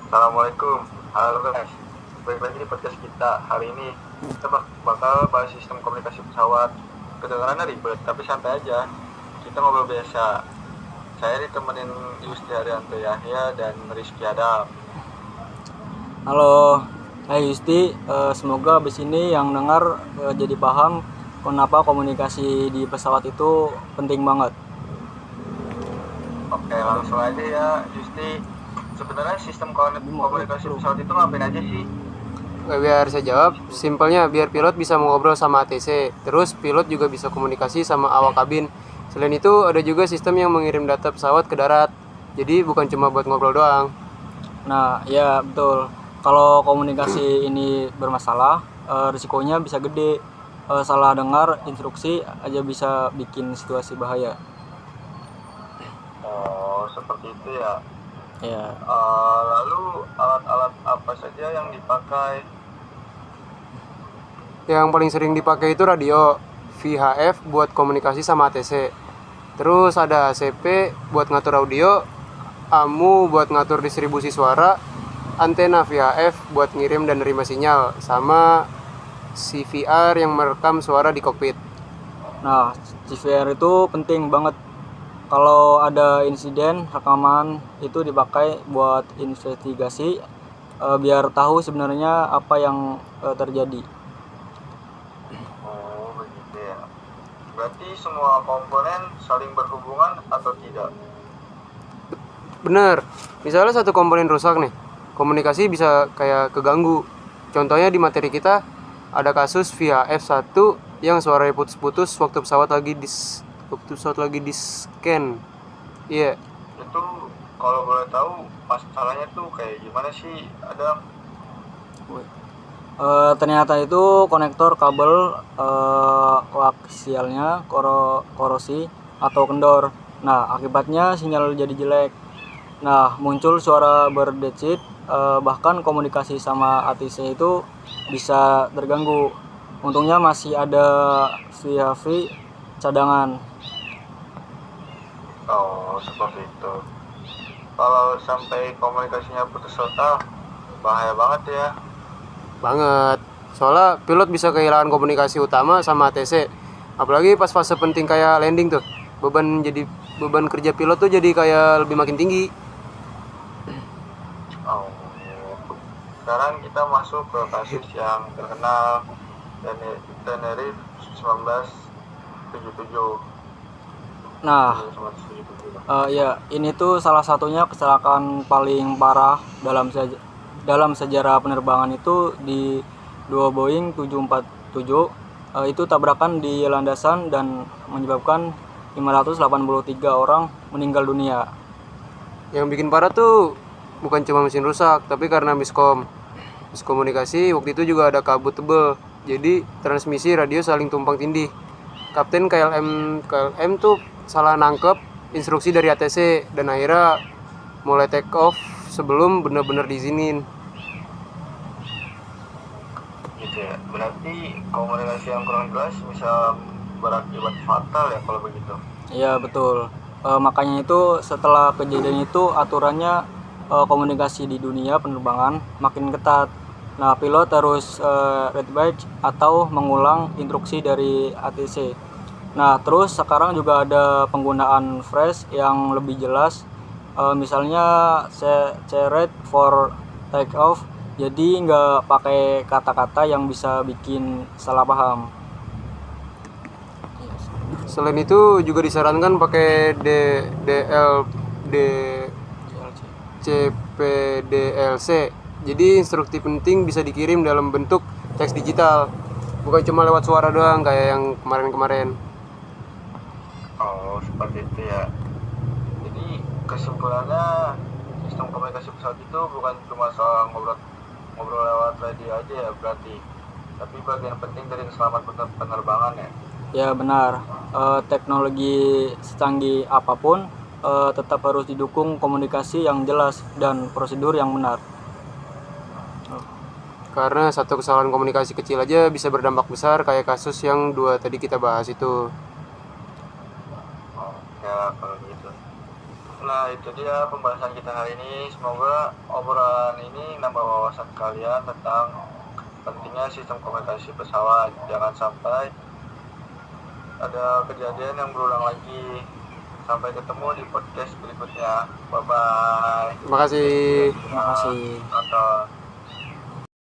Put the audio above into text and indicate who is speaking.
Speaker 1: Assalamualaikum, halo guys. Balik lagi di podcast kita. Hari ini kita bakal bahas sistem komunikasi pesawat. Kedengarannya ribet, tapi santai aja. Kita ngobrol biasa. Saya ditemenin Yusti Haryanto Yahya dan Rizky Adam.
Speaker 2: Halo, hai Yusti. Semoga abis ini yang dengar jadi paham kenapa komunikasi di pesawat itu penting banget.
Speaker 1: Oke, langsung aja ya, Yusti. Sebenarnya sistem komunikasi pesawat itu ngapain aja sih?
Speaker 3: Biar saya jawab, simpelnya biar pilot bisa mengobrol sama ATC, terus pilot juga bisa komunikasi sama awak kabin. Selain itu ada juga sistem yang mengirim data pesawat ke darat, jadi bukan cuma buat ngobrol doang.
Speaker 2: Nah, ya betul. Kalau komunikasi ini bermasalah, risikonya bisa gede. Salah dengar instruksi aja bisa bikin situasi bahaya.
Speaker 1: Oh, seperti itu ya.
Speaker 2: Ya,
Speaker 1: Lalu alat-alat apa saja yang dipakai?
Speaker 3: Yang paling sering dipakai itu radio, VHF buat komunikasi sama ATC. Terus ada ACP buat ngatur audio, AMU buat ngatur distribusi suara, antena VHF buat ngirim dan nerima sinyal, sama CVR yang merekam suara di kokpit.
Speaker 2: nah CVR itu penting banget. Kalau ada insiden, rekaman itu dipakai buat investigasi, biar tahu sebenarnya apa yang terjadi.
Speaker 1: Oh, begitu ya. Berarti semua komponen saling berhubungan atau tidak?
Speaker 3: Bener, misalnya satu komponen rusak nih, komunikasi bisa kayak keganggu. Contohnya di materi kita ada kasus VHF 1 yang suaranya putus-putus waktu pesawat lagi di scan. Iya.
Speaker 1: Itu kalau boleh tahu masalahnya tuh kayak gimana sih? Ada
Speaker 2: Ternyata itu konektor kabel koaksialnya korosi atau kendor. Nah, akibatnya sinyal jadi jelek. Nah, muncul suara berdecit, bahkan komunikasi sama ATC itu bisa terganggu. Untungnya masih ada VHF cadangan.
Speaker 1: seperti itu. Kalau sampai komunikasinya putus total, bahaya banget ya.
Speaker 3: Banget. Soalnya pilot bisa kehilangan komunikasi utama sama ATC. Apalagi pas fase penting kayak landing tuh. Beban kerja pilot tuh jadi kayak lebih makin tinggi.
Speaker 1: Oh. Sekarang kita masuk ke kasus yang terkenal, Tenerife 1977.
Speaker 2: Nah,
Speaker 1: 1977.
Speaker 2: ya, ini tuh salah satunya kecelakaan paling parah dalam sejarah penerbangan itu di dua Boeing 747. Itu tabrakan di landasan dan menyebabkan 583 orang meninggal dunia.
Speaker 3: Yang bikin parah tuh bukan cuma mesin rusak, tapi karena miskomunikasi. Waktu itu juga ada kabut tebel, jadi transmisi radio saling tumpang tindih. Kapten KLM tuh salah nangkep instruksi dari ATC dan akhirnya mulai take off sebelum benar-benar diizinin.
Speaker 1: Gitu ya. Berarti komunikasi yang kurang jelas bisa berakibat fatal ya kalau begitu.
Speaker 2: Iya, betul. Makanya itu setelah kejadian itu aturannya komunikasi di dunia penerbangan makin ketat. Nah, pilot harus read back atau mengulang instruksi dari ATC. Nah, terus sekarang juga ada penggunaan phrase yang lebih jelas. Misalnya ready for take off. Jadi nggak pakai kata-kata yang bisa bikin salah paham.
Speaker 3: Selain itu juga disarankan pakai CPDLC. Jadi instruksi penting bisa dikirim dalam bentuk teks digital, bukan cuma lewat suara doang kayak yang kemarin-kemarin.
Speaker 1: Oh, seperti itu ya. Jadi kesimpulannya sistem komunikasi pesawat itu bukan cuma soal ngobrol lewat radio aja ya berarti, tapi bagian penting dari keselamatan penerbangan ya.
Speaker 2: Ya benar, teknologi secanggih apapun tetap harus didukung komunikasi yang jelas dan prosedur yang benar.
Speaker 3: Karena satu kesalahan komunikasi kecil aja bisa berdampak besar kayak kasus yang dua tadi kita bahas itu.
Speaker 1: Oh, ya kalau gitu. Nah, itu dia pembahasan kita hari ini. Semoga obrolan ini nambah wawasan kalian tentang pentingnya sistem komunikasi pesawat. Jangan sampai ada kejadian yang berulang lagi. Sampai ketemu di podcast berikutnya. Bye-bye.
Speaker 3: Terima kasih.
Speaker 2: Terima kasih.
Speaker 1: Nonton.